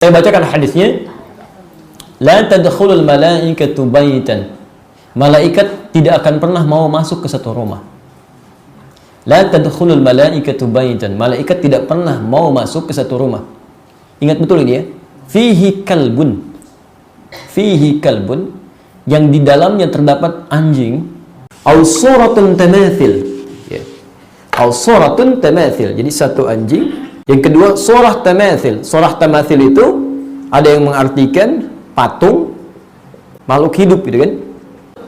Saya bacakan hadisnya. La tadkhulul malaikatu baitan. Malaikat tidak akan pernah mau masuk ke satu rumah. La tadkhulul malaikatu baitan. Malaikat tidak pernah mau masuk ke satu rumah. Ingat betul ini ya. Fihi kalbun. Fihi kalbun, yang di dalamnya terdapat anjing. Au suratun tamathil. Ya. Au suratun tamathil. Jadi satu anjing. Yang kedua, surah tamathil. Surah tamathil itu ada yang mengartikan patung, makhluk hidup gitu kan.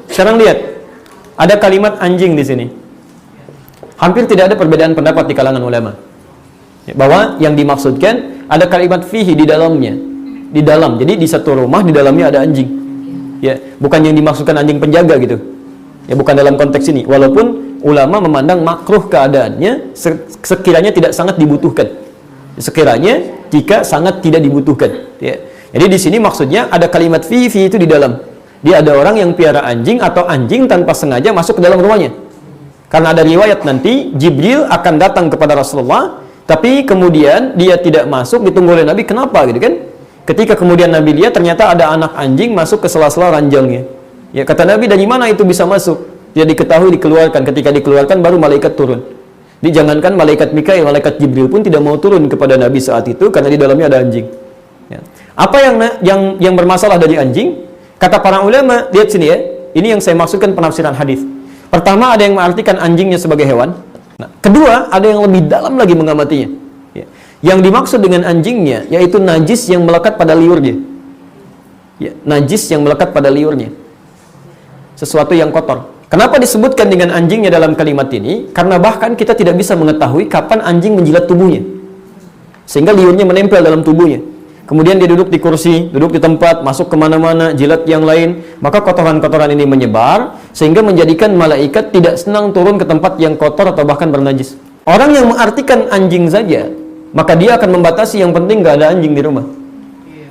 Sekarang lihat, ada kalimat anjing di sini. Hampir tidak ada perbedaan pendapat di kalangan ulama. Ya, bahwa yang dimaksudkan ada kalimat fihi di dalamnya. Di dalam. Jadi di satu rumah di dalamnya ada anjing. Ya, bukan yang dimaksudkan anjing penjaga gitu. Ya, bukan dalam konteks ini. Walaupun ulama memandang makruh keadaannya sekiranya tidak sangat dibutuhkan. Sekiranya jika sangat tidak dibutuhkan. Ya. Jadi di sini maksudnya ada kalimat fi itu di dalam. Dia ada orang yang piara anjing atau anjing tanpa sengaja masuk ke dalam rumahnya. Karena ada riwayat nanti Jibril akan datang kepada Rasulullah, tapi kemudian dia tidak masuk, ditunggu oleh Nabi. Kenapa gitu kan? Ketika kemudian Nabi lihat ternyata ada anak anjing masuk ke sela-sela ranjangnya. Ya, kata Nabi, dari mana itu bisa masuk? Dia diketahui dikeluarkan. Ketika dikeluarkan baru malaikat turun. Dijangankan malaikat Mikail, malaikat Jibril pun tidak mau turun kepada Nabi saat itu karena di dalamnya ada anjing. Ya. Apa yang bermasalah dari anjing? Kata para ulama, lihat sini ya. Ini yang saya maksudkan penafsiran hadis. Pertama, ada yang mengartikan anjingnya sebagai hewan. Nah, kedua, ada yang lebih dalam lagi mengamatinya. Ya. Yang dimaksud dengan anjingnya yaitu najis yang melekat pada liurnya. Ya, najis yang melekat pada liurnya. Sesuatu yang kotor. Kenapa disebutkan dengan anjingnya dalam kalimat ini? Karena bahkan kita tidak bisa mengetahui kapan anjing menjilat tubuhnya. Sehingga liurnya menempel dalam tubuhnya. Kemudian dia duduk di kursi, duduk di tempat, masuk kemana-mana, jilat yang lain. Maka kotoran-kotoran ini menyebar, sehingga menjadikan malaikat tidak senang turun ke tempat yang kotor atau bahkan bernajis. Orang yang mengartikan anjing saja, maka dia akan membatasi yang penting gak ada anjing di rumah.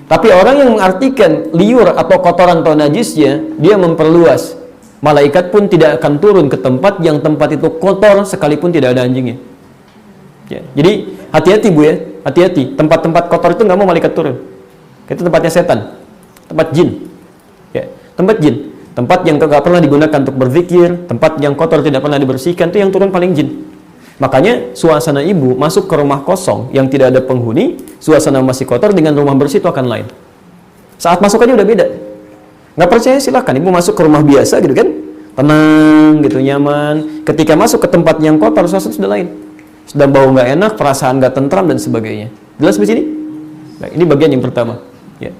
Tapi orang yang mengartikan liur atau kotoran atau najisnya, dia memperluas. Malaikat pun tidak akan turun ke tempat yang tempat itu kotor sekalipun tidak ada anjingnya. Ya, jadi hati-hati Bu ya, hati-hati. Tempat-tempat kotor itu nggak mau malaikat turun. Itu tempatnya setan, tempat jin. Ya, tempat jin, tempat yang nggak pernah digunakan untuk berzikir, tempat yang kotor tidak pernah dibersihkan, itu yang turun paling jin. Makanya suasana ibu masuk ke rumah kosong yang tidak ada penghuni, suasana masih kotor dengan rumah bersih itu akan lain. Saat masuk aja udah beda. Nggak percaya silahkan ibu masuk ke rumah biasa gitu kan, tenang gitu, nyaman. Ketika masuk ke tempat yang kotor, suasana sudah lain, sudah bau nggak enak, perasaan nggak tentram dan sebagainya. Jelas di sini? Nah, ini bagian yang pertama. Ya.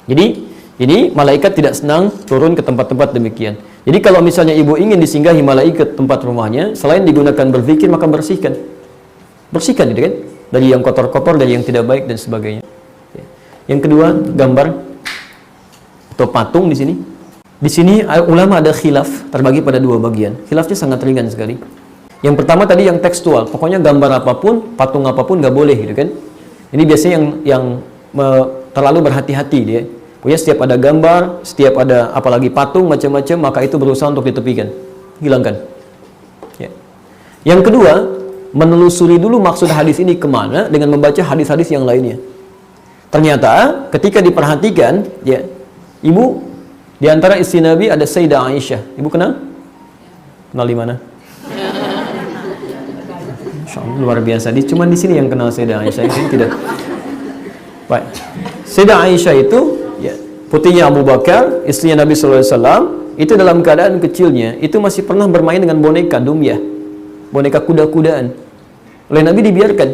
Jadi ini malaikat tidak senang turun ke tempat-tempat demikian. Jadi kalau misalnya ibu ingin disinggahi malaikat tempat rumahnya, selain digunakan berzikir maka bersihkan, gitu kan, dari yang kotor-kotor, dari yang tidak baik dan sebagainya. Ya. Yang kedua, gambar atau patung di sini. Di sini ulama ada khilaf, terbagi pada dua bagian. Khilafnya sangat ringan sekali. Yang pertama tadi yang tekstual, pokoknya gambar apapun, patung apapun nggak boleh gitu kan. Ini biasanya yang terlalu berhati-hati dia. Pokoknya setiap ada gambar, setiap ada apalagi patung macam-macam, maka itu berusaha untuk ditepikan, hilangkan. Ya. Yang kedua, menelusuri dulu maksud hadis ini kemana dengan membaca hadis-hadis yang lainnya. Ternyata ketika diperhatikan, ya. Ibu, di antara istri Nabi ada Sayyidah Aisyah. Ibu kenal? Kenal di mana? Luar biasa. Cuma di sini yang kenal Sayyidah Aisyah, ini tidak. Baik. Sayyidah Aisyah itu ya, putrinya Abu Bakar, istrinya Nabi SAW, itu dalam keadaan kecilnya itu masih pernah bermain dengan boneka dumyah, boneka kuda-kudaan. Oleh Nabi dibiarkan.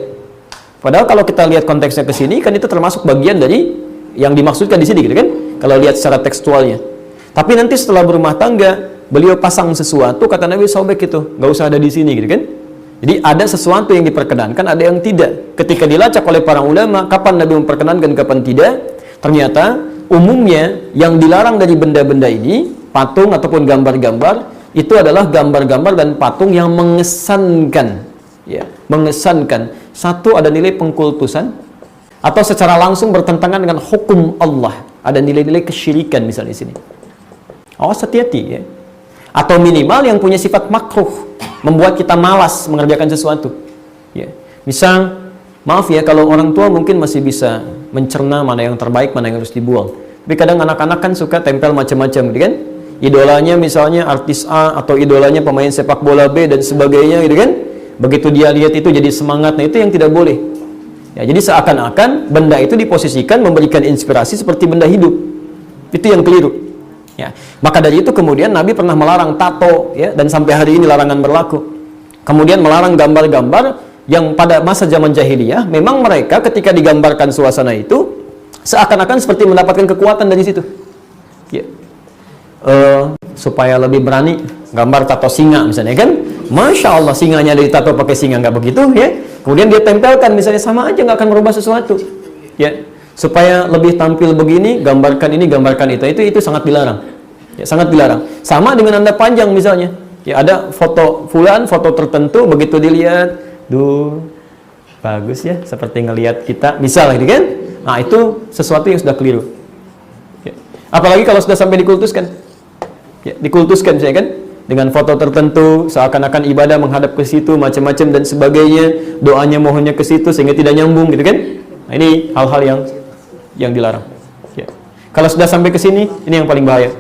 Padahal kalau kita lihat konteksnya ke sini kan itu termasuk bagian dari yang dimaksudkan di sini gitu kan. Kalau lihat secara tekstualnya. Tapi nanti setelah berumah tangga, beliau pasang sesuatu, kata Nabi, sobek itu, nggak usah ada di sini, gitu kan? Jadi ada sesuatu yang diperkenankan, ada yang tidak. Ketika dilacak oleh para ulama, kapan Nabi memperkenankan, kapan tidak? Ternyata umumnya yang dilarang dari benda-benda ini, patung ataupun gambar-gambar, itu adalah gambar-gambar dan patung yang mengesankan, ya, mengesankan. Satu, ada nilai pengkultusan, atau secara langsung bertentangan dengan hukum Allah. Ada nilai-nilai kesyirikan misalnya di sini. Awas, hati-hati ya. Atau minimal yang punya sifat makruh, membuat kita malas mengerjakan sesuatu. Ya. Misal, maaf ya, kalau orang tua mungkin masih bisa mencerna mana yang terbaik, mana yang harus dibuang. Tapi kadang anak-anak kan suka tempel macam-macam, gitu kan? Idolanya misalnya artis A atau idolanya pemain sepak bola B dan sebagainya, gitu kan? Begitu dia lihat itu jadi semangat, nah itu yang tidak boleh. Ya, jadi seakan-akan benda itu diposisikan memberikan inspirasi seperti benda hidup. Itu yang keliru. Ya, maka dari itu kemudian Nabi pernah melarang tato, ya, dan sampai hari ini larangan berlaku. Kemudian melarang gambar-gambar yang pada masa zaman jahiliyah, memang mereka ketika digambarkan suasana itu seakan-akan seperti mendapatkan kekuatan dari situ. Ya. Supaya lebih berani, gambar tato singa misalnya kan, Masya Allah singanya dari tato pakai singa, nggak begitu ya. Kemudian dia tempelkan misalnya, sama aja nggak akan merubah sesuatu. Ya. Supaya lebih tampil begini, gambarkan ini, gambarkan itu sangat dilarang. Ya, sangat dilarang. Sama dengan anda panjang misalnya. Ya, ada foto fulan, foto tertentu, begitu dilihat, duh, bagus ya, seperti ngelihat kita, misal gitu kan? Nah, itu sesuatu yang sudah keliru. Ya. Apalagi kalau sudah sampai dikultuskan. Ya, dikultuskan misalnya kan, dengan foto tertentu, seakan-akan ibadah menghadap ke situ, macam-macam dan sebagainya, doanya mohonnya ke situ sehingga tidak nyambung gitu kan? Nah, ini hal-hal yang dilarang. Ya. Kalau sudah sampai ke sini, ini yang paling bahaya.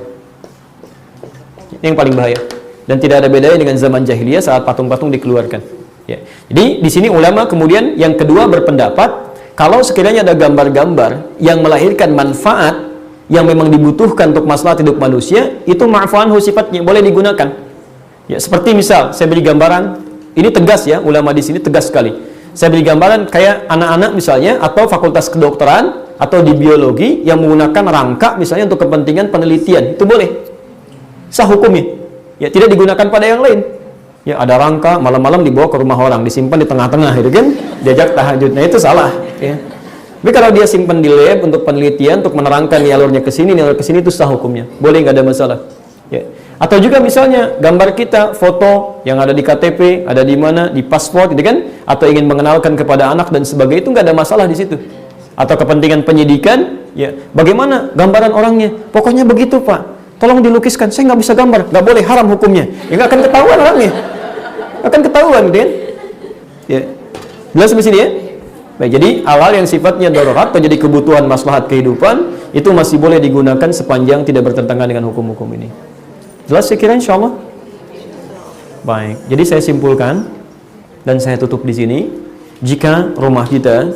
Ini yang paling bahaya. Dan tidak ada bedanya dengan zaman jahiliyah saat patung-patung dikeluarkan. Ya. Jadi di sini ulama kemudian yang kedua berpendapat, kalau sekiranya ada gambar-gambar yang melahirkan manfaat yang memang dibutuhkan untuk maslahat hidup manusia, itu ma'fu'anhu sifatnya, boleh digunakan. Ya, seperti misal saya beri gambaran, ini tegas ya, ulama di sini tegas sekali. Saya beri gambaran kayak anak-anak misalnya, atau fakultas kedokteran atau di biologi yang menggunakan rangka misalnya untuk kepentingan penelitian, itu boleh. Sah hukumnya. Ya, tidak digunakan pada yang lain. Ya, ada rangka malam-malam dibawa ke rumah orang, disimpan di tengah-tengah, itu kan? Diajak tahajud. Nah, itu salah. Ya. Tapi kalau dia simpan di lab untuk penelitian, untuk menerangkan nih alurnya ke sini, nih alur ke sini, itu sah hukumnya. Boleh, nggak ada masalah. Ya. Atau juga misalnya gambar kita, foto yang ada di KTP, ada di mana, di paspor, gitu kan? Atau ingin mengenalkan kepada anak dan sebagainya, itu nggak ada masalah di situ. Atau kepentingan penyidikan, ya. Bagaimana gambaran orangnya? Pokoknya begitu, Pak. Tolong dilukiskan, saya nggak bisa gambar, nggak boleh, haram hukumnya. Ya nggak akan ketahuan orangnya, akan ketahuan, gitu kan? Ya, jelas di sini ya. Baik, jadi hal-hal yang sifatnya darurat atau jadi kebutuhan maslahat kehidupan itu masih boleh digunakan sepanjang tidak bertentangan dengan hukum-hukum ini. Jelas saya kira insya Allah. Baik, jadi saya simpulkan dan saya tutup di sini. Jika rumah kita